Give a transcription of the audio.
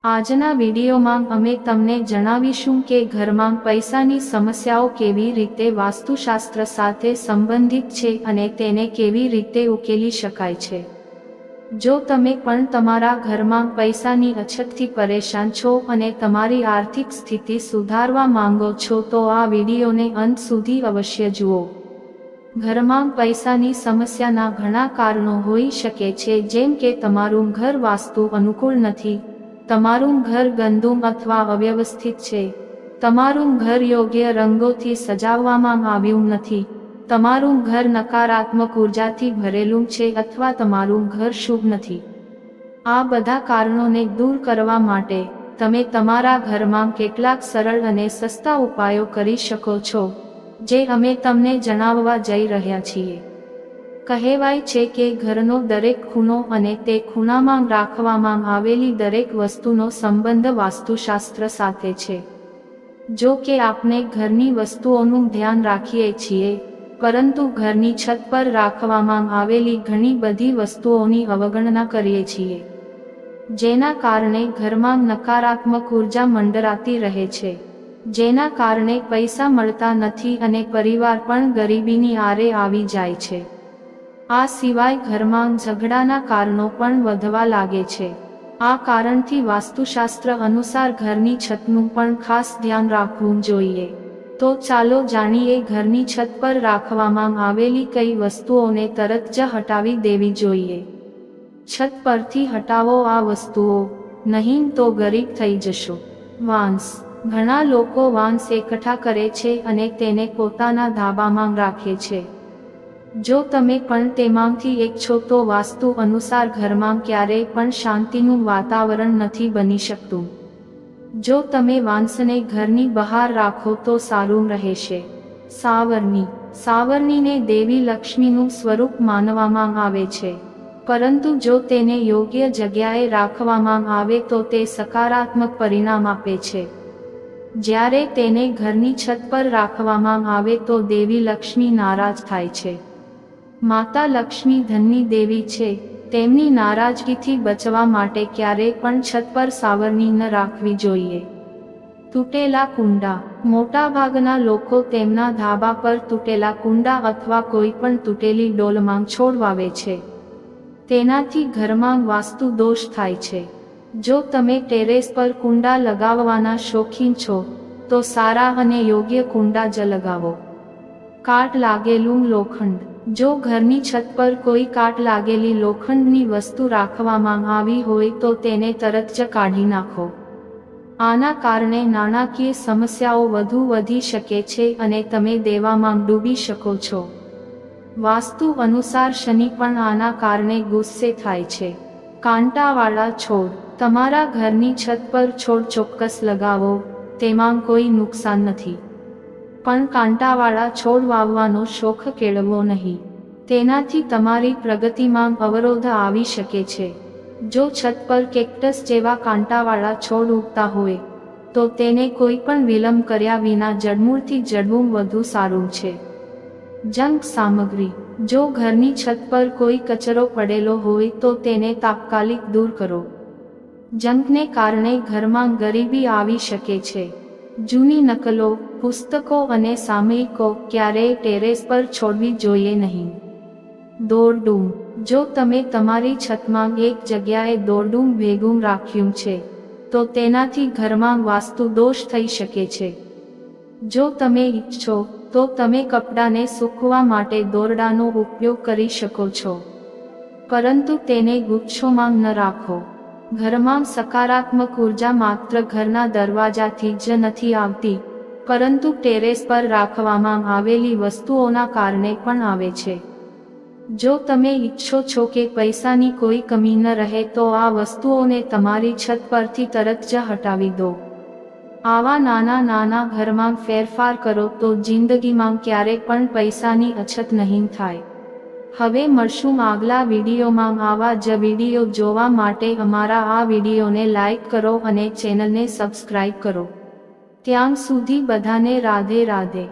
આજના વિડીયોમાં અમે તમને જણાવીશું કે ઘરમાં પૈસાની સમસ્યાઓ કેવી રીતે વાસ્તુશાસ્ત્ર સાથે સંબંધિત છે અને તેને કેવી રીતે ઉકેલી શકાય છે। જો તમે પણ તમારા ઘરમાં પૈસાની અછતથી પરેશાન છો અને તમારી આર્થિક સ્થિતિ સુધારવા માંગો છો તો આ વિડીયોને અંત સુધી અવશ્ય જુઓ। ઘરમાં પૈસાની સમસ્યાના ઘણા કારણો હોઈ શકે છે, જેમ કે તમારું ઘર વાસ્તુ અનુકૂળ નથી, તમારું ઘર ગંદુ અથવા અવ્યવસ્થિત છે, તમારું ઘર યોગ્ય રંગોથી સજાવવામાં આવ્યું નથી, તમારું ઘર નકારાત્મક ઉર્જાથી ભરેલું છે અથવા તમારું ઘર શુભ નથી। આ બધા કારણોને દૂર કરવા માટે તમે તમારા ઘરમાં કેટલાક સરળ અને સસ્તા ઉપાયો કરી શકો છો, જે અમે તમને જણાવવા જઈ રહ્યા છીએ। કહેવાય છે કે ઘરનો દરેક ખૂણો અને તે ખૂણામાં રાખવામાં આવેલી દરેક વસ્તુનો સંબંધ વાસ્તુશાસ્ત્ર સાથે છે। જો કે આપણે ઘરની વસ્તુઓનું ધ્યાન રાખીએ છીએ, પરંતુ ઘરની છત પર રાખવામાં આવેલી ઘણી બધી વસ્તુઓની અવગણના કરીએ છીએ, જેના કારણે ઘરમાં નકારાત્મક ઉર્જા મંડરાતી રહે છે, જેના કારણે પૈસા મળતા નથી અને પરિવાર પણ ગરીબીની આરે આવી જાય છે। આ સિવાય ઘરમાં ઝઘડાના કારણો પણ વધવા લાગે છે। આ કારણથી વાસ્તુશાસ્ત્ર અનુસાર ઘરની છતનું પણ ખાસ ધ્યાન રાખવું જોઈએ। તો ચાલો જાણીએ ઘરની છત પર રાખવામાં આવેલી કઈ વસ્તુઓને તરત જ હટાવી દેવી જોઈએ। છત પરથી હટાવો આ વસ્તુઓ, નહીં તો ગરીબ થઈ જશો। વાંસ। ઘણા લોકો વાંસ એકઠા કરે છે અને તેને પોતાના ધાબામાં રાખે છે। જો તમે પણ તેમાંથી એક છો તો વાસ્તુ અનુસાર ઘરમાં ક્યારેય પણ શાંતિનું વાતાવરણ નથી બની શકતું। જો તમે વાંસને ઘરની બહાર રાખો તો સારું રહેશે। સાવરણી। સાવરણીને દેવી લક્ષ્મીનું સ્વરૂપ માનવામાં આવે છે, પરંતુ જો તેને યોગ્ય જગ્યાએ રાખવામાં આવે તો તે સકારાત્મક પરિણામ આપે છે। જ્યારે તેને ઘરની છત પર રાખવામાં આવે તો દેવી લક્ષ્મી નારાજ થાય છે। માતા લક્ષ્મી ધનની દેવી છે, તેમની નારાજગીથી બચવા માટે ક્યારેય પણ છત પર સાવરણી ન રાખવી જોઈએ। તૂટેલા કુંડા। મોટાભાગના લોકો તેમના ધાબા પર તૂટેલા કુંડા અથવા કોઈ પણ તૂટેલી ડોલમાં છોડ વાવે છે। તેનાથી ઘરમાં વાસ્તુ દોષ થાય છે। જો તમે ટેરેસ પર કુંડા લગાવવાના શોખીન છો, તો સારા અને યોગ્ય કુંડા જ લગાવો। કાટ લાગેલું લોખંડ। જો ઘરની છત પર કોઈ કાટ લાગેલી લોખંડની વસ્તુ રાખવામાં આવી હોય તો તેને તરત જ કાઢી નાખો। આના કારણે નાણાકીય સમસ્યાઓ વધુ વધી શકે છે અને તમે દેવામાં ડૂબી શકો છો। વાસ્તુ અનુસાર શનિ પણ આના કારણે ગુસ્સે થાય છે। કાંટાવાળા છોડ। તમારા ઘરની છત પર છોડ ચોક્કસ લગાવો, તેમાં કોઈ નુકસાન નથી, પણ કાંટાવાળા છોડ વાવવાનો શોખ કેળવવો નહીં। તેનાથી તમારી પ્રગતિમાં અવરોધ આવી શકે છે। જો છત પર કેક્ટસ જેવા કાંટાવાળા છોડ ઉગતા હોય, તો તેને કોઈ પણ વિલંબ કર્યા વિના જડમૂળથી જડવું વધુ સારું છે। જંક સામગ્રી। જો ઘરની છત પર કોઈ કચરો પડેલો હોય તો તેને તાત્કાલિક દૂર કરો। જંકને કારણે ઘરમાં ગરીબી આવી શકે છે। જૂની નકલો, પુસ્તકો અને સામયિકો ક્યારેય ટેરેસ પર છોડવી જોઈએ નહીં। દોરડું। જો તમે તમારી છતમાં એક જગ્યાએ દોરડું ભેગું રાખ્યું છે, તો તેનાથી ઘરમાં વાસ્તુ દોષ થઈ શકે છે। જો તમે ઈચ્છો તો તમે કપડાને સૂકવવા માટે દોરડાનો ઉપયોગ કરી શકો છો, પરંતુ તેને ગુચ્છોમાં ન રાખો। ઘરમાં સકારાત્મક ઉર્જા માત્ર ઘરના દરવાજાથી જ નથી આવતી, પરંતુ ટેરેસ પર રાખવામાં આવેલી વસ્તુઓના કારણે પણ આવે છે। જો તમે ઈચ્છો છો કે પૈસાની કોઈ કમી ન રહે તો આ વસ્તુઓને તમારી છત પરથી તરત જ હટાવી દો। આવા નાના નાના ઘરમાં ફેરફાર કરો તો જિંદગીમાં ક્યારેય પણ પૈસાની અછત નહીં થાય। હવે મળશું આગલા વિડીયોમાં। આવા જ વિડીયો જોવા માટે અમારા આ વિડીયોને લાઈક કરો અને ચેનલને સબસ્ક્રાઇબ કરો। ત્યાં સુધી બધાને રાધે રાધે।